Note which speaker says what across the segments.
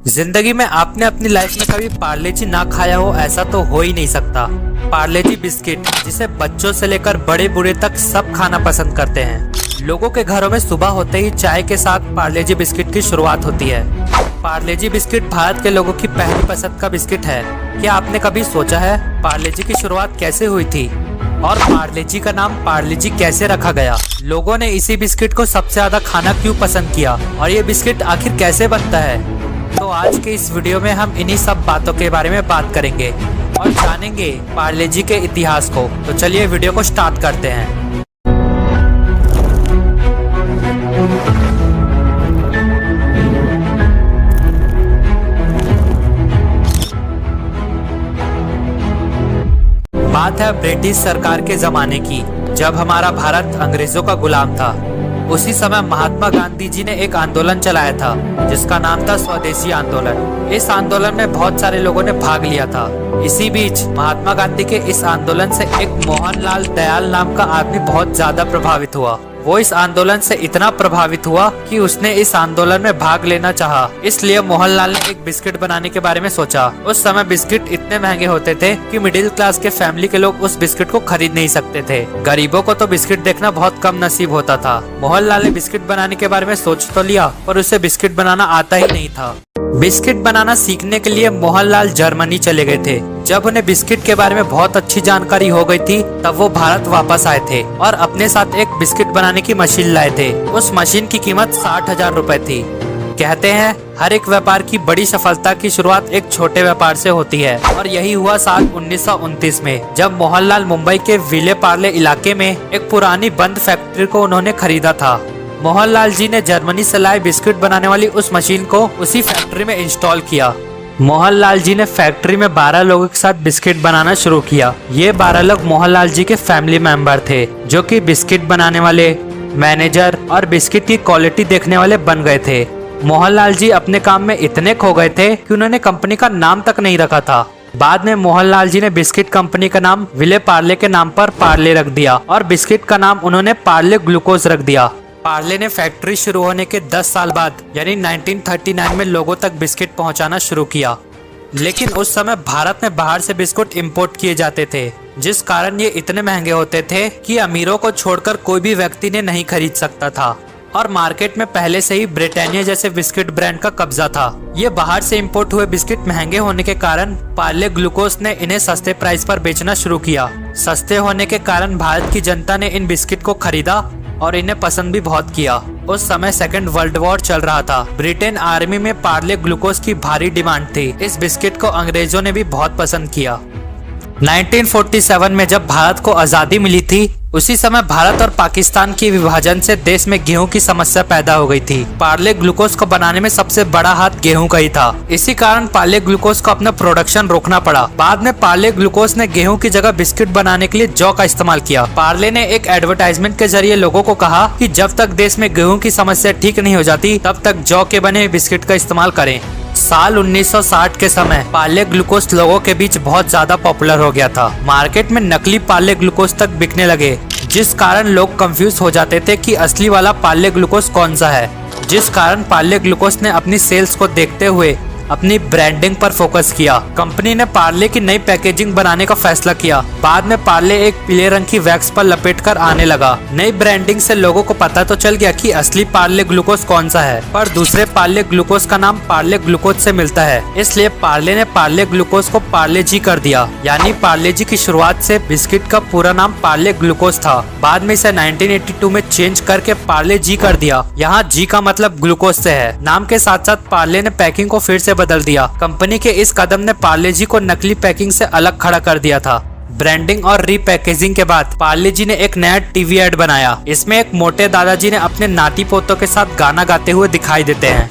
Speaker 1: जिंदगी में आपने अपनी लाइफ में कभी पार्ले जी ना खाया हो ऐसा तो हो ही नहीं सकता। पार्ले जी बिस्किट जिसे बच्चों से लेकर बड़े बूढ़े तक सब खाना पसंद करते हैं। लोगों के घरों में सुबह होते ही चाय के साथ पार्ले जी बिस्किट की शुरुआत होती है। पार्ले जी बिस्किट भारत के लोगों की पहली पसंद का बिस्किट है। क्या आपने कभी सोचा है पार्ले जी की शुरुआत कैसे हुई थी और पार्ले जी का नाम पार्ले जी कैसे रखा गया? लोगों ने इसी बिस्किट को सबसे ज्यादा खाना क्यों पसंद किया और ये बिस्किट आखिर कैसे बनता है? तो आज के इस वीडियो में हम इन्हीं सब बातों के बारे में बात करेंगे और जानेंगे पार्ले जी के इतिहास को। तो चलिए वीडियो को स्टार्ट करते हैं। बात है ब्रिटिश सरकार के जमाने की, जब हमारा भारत अंग्रेजों का गुलाम था। उसी समय महात्मा गांधी जी ने एक आंदोलन चलाया था जिसका नाम था स्वदेशी आंदोलन। इस आंदोलन में बहुत सारे लोगों ने भाग लिया था। इसी बीच महात्मा गांधी के इस आंदोलन से एक मोहनलाल दयाल नाम का आदमी बहुत ज्यादा प्रभावित हुआ। वो इस आंदोलन से इतना प्रभावित हुआ कि उसने इस आंदोलन में भाग लेना चाहा। इसलिए मोहनलाल ने एक बिस्किट बनाने के बारे में सोचा। उस समय बिस्किट इतने महंगे होते थे कि मिडिल क्लास के फैमिली के लोग उस बिस्किट को खरीद नहीं सकते थे। गरीबों को तो बिस्किट देखना बहुत कम नसीब होता था। मोहनलाल ने बिस्किट बनाने के बारे में सोच तो लिया पर उसे बिस्किट बनाना आता ही नहीं था। बिस्किट बनाना सीखने के लिए मोहनलाल जर्मनी चले गए थे। जब उन्हें बिस्किट के बारे में बहुत अच्छी जानकारी हो गई थी तब वो भारत वापस आए थे और अपने साथ एक बिस्किट बनाने की मशीन लाए थे। उस मशीन की कीमत 60,000 रुपए थी। कहते हैं हर एक व्यापार की बड़ी सफलता की शुरुआत एक छोटे व्यापार से होती है और यही हुआ साल 1929 में, जब मोहनलाल मुंबई के विले पार्ले इलाके में एक पुरानी बंद फैक्ट्री को उन्होंने खरीदा था। मोहनलाल जी ने जर्मनी से लाए बिस्किट बनाने वाली उस मशीन को उसी फैक्ट्री में इंस्टॉल किया। मोहनलाल जी ने फैक्ट्री में 12 लोगों के साथ बिस्किट बनाना शुरू किया। ये 12 लोग मोहनलाल जी के फैमिली मेंबर थे जो कि बिस्किट बनाने वाले, मैनेजर और बिस्किट की क्वालिटी देखने वाले बन गए थे। मोहनलाल जी अपने काम में इतने खो गए थे कि उन्होंने कंपनी का नाम तक नहीं रखा था। बाद में मोहनलाल जी ने बिस्किट कंपनी का नाम विले पार्ले के नाम पर पार्ले रख दिया और बिस्किट का नाम उन्होंने पार्ले ग्लूकोज रख दिया। पार्ले ने फैक्ट्री शुरू होने के 10 साल बाद यानी 1939 में लोगों तक बिस्किट पहुंचाना शुरू किया। लेकिन उस समय भारत में बाहर से बिस्कुट इंपोर्ट किए जाते थे, जिस कारण ये इतने महंगे होते थे कि अमीरों को छोड़कर कोई भी व्यक्ति ने नहीं खरीद सकता था। और मार्केट में पहले से ही ब्रिटानिया जैसे बिस्किट ब्रांड का कब्जा था। ये बाहर से इंपोर्ट हुए बिस्किट महंगे होने के कारण पार्ले ग्लूकोज ने इन्हें सस्ते प्राइस पर बेचना शुरू किया। सस्ते होने के कारण भारत की जनता ने इन बिस्किट को खरीदा और इन्हें पसंद भी बहुत किया। उस समय सेकेंड वर्ल्ड वॉर चल रहा था। ब्रिटेन आर्मी में पार्ले ग्लूकोज की भारी डिमांड थी। इस बिस्किट को अंग्रेजों ने भी बहुत पसंद किया। 1947 में जब भारत को आजादी मिली थी उसी समय भारत और पाकिस्तान के विभाजन से देश में गेहूं की समस्या पैदा हो गई थी। पार्ले ग्लूकोज को बनाने में सबसे बड़ा हाथ गेहूं का ही था। इसी कारण पार्ले ग्लूकोज को अपना प्रोडक्शन रोकना पड़ा। बाद में पार्ले ग्लूकोज ने गेहूं की जगह बिस्किट बनाने के लिए जौ का इस्तेमाल किया। पार्ले ने एक एडवर्टाइजमेंट के जरिए लोगों को कहा कि जब तक देश में गेहूं की समस्या ठीक नहीं हो जाती तब तक जौ के बने बिस्किट का इस्तेमाल करें। साल 1960 के समय पार्ले ग्लूकोज लोगों के बीच बहुत ज्यादा पॉपुलर हो गया था। मार्केट में नकली पार्ले ग्लूकोज तक बिकने लगे, जिस कारण लोग कंफ्यूज हो जाते थे कि असली वाला पार्ले ग्लूकोज कौन सा है। जिस कारण पार्ले ग्लूकोज ने अपनी सेल्स को देखते हुए अपनी ब्रांडिंग पर फोकस किया। कंपनी ने पार्ले की नई पैकेजिंग बनाने का फैसला किया। बाद में पार्ले एक पीले रंग की वैक्स पर लपेटकर आने लगा। नई ब्रांडिंग से लोगों को पता तो चल गया कि असली पार्ले ग्लूकोज कौन सा है, पर दूसरे पार्ले ग्लूकोज का नाम पार्ले ग्लूकोज से मिलता है। इसलिए पार्ले ने पार्ले ग्लूकोज को पार्ले जी कर दिया। यानी पार्ले जी की शुरुआत से बिस्किट का पूरा नाम पार्ले ग्लूकोज था। बाद में इसे 1982 में चेंज करके पार्ले जी कर दिया। यहाँ जी का मतलब ग्लूकोज से है। नाम के साथ साथ पार्ले ने पैकिंग को फिर से बदल दिया। कंपनी के इस कदम ने पार्ले जी को नकली पैकिंग से अलग खड़ा कर दिया था। ब्रांडिंग और रीपैकेजिंग के बाद पार्ले जी ने एक नया टीवी एड बनाया। इसमें एक मोटे दादाजी ने अपने नाती पोतों के साथ गाना गाते हुए दिखाई देते हैं।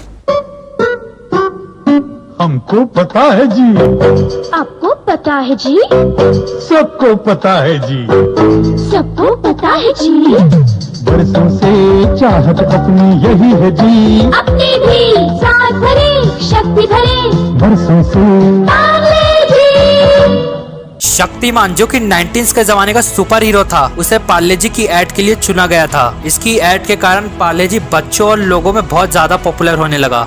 Speaker 2: हमको पता है जी,
Speaker 3: आपको पता है जी,
Speaker 2: सबको पता है जी,
Speaker 3: सबको पता है जी,
Speaker 2: बरसों से चाहत अपनी यही है जी,
Speaker 3: अपने भी साथ भरे शक्ति भरे
Speaker 2: बरसों से
Speaker 3: पार्ले जी।
Speaker 1: शक्तिमान जो कि 90s के जमाने का सुपर हीरो था, उसे पार्ले जी की एड के लिए चुना गया था। इसकी एड के कारण पार्ले जी बच्चों और लोगों में बहुत ज्यादा पॉपुलर होने लगा।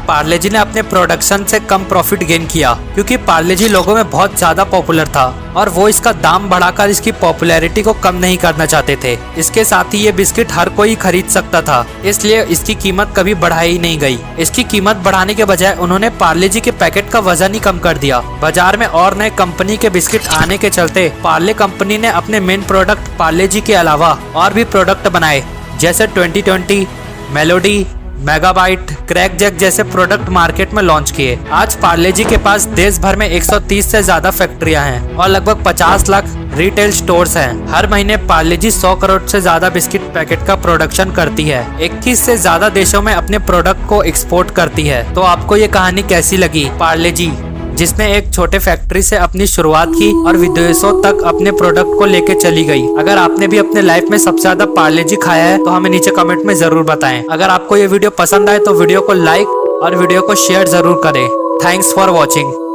Speaker 1: पार्ले जी ने अपने प्रोडक्शन से कम प्रॉफिट गेन किया, क्योंकि पार्ले जी लोगों में बहुत ज्यादा पॉपुलर था और वो इसका दाम बढ़ाकर इसकी पॉपुलैरिटी को कम नहीं करना चाहते थे। इसके साथ ही ये बिस्किट हर कोई खरीद सकता था, इसलिए इसकी कीमत कभी बढ़ाई नहीं गई। इसकी कीमत बढ़ाने के बजाय उन्होंने पार्ले जी के पैकेट का वजन ही कम कर दिया। बाजार में और नए कंपनी के बिस्किट आने के चलते पार्ले कंपनी ने अपने मेन प्रोडक्ट पार्ले जी के अलावा और भी प्रोडक्ट बनाए, जैसे 2020, मेलोडी, मेगाबाइट, क्रैक जैक जैसे प्रोडक्ट मार्केट में लॉन्च किए। आज पार्ले जी के पास देश भर में 130 से ज्यादा फैक्ट्रियां हैं और लगभग 50 लाख रिटेल स्टोर्स हैं। हर महीने पार्ले जी 100 करोड़ से ज्यादा बिस्किट पैकेट का प्रोडक्शन करती है। 21 से ज्यादा देशों में अपने प्रोडक्ट को एक्सपोर्ट करती है। तो आपको ये कहानी कैसी लगी? पार्ले जी जिसने एक छोटे फैक्ट्री से अपनी शुरुआत की और विदेशों तक अपने प्रोडक्ट को लेके चली गई। अगर आपने भी अपने लाइफ में सबसे ज्यादा पार्ले जी खाया है तो हमें नीचे कमेंट में जरूर बताएं। अगर आपको ये वीडियो पसंद आए तो वीडियो को लाइक और वीडियो को शेयर जरूर करें। Thanks for watching.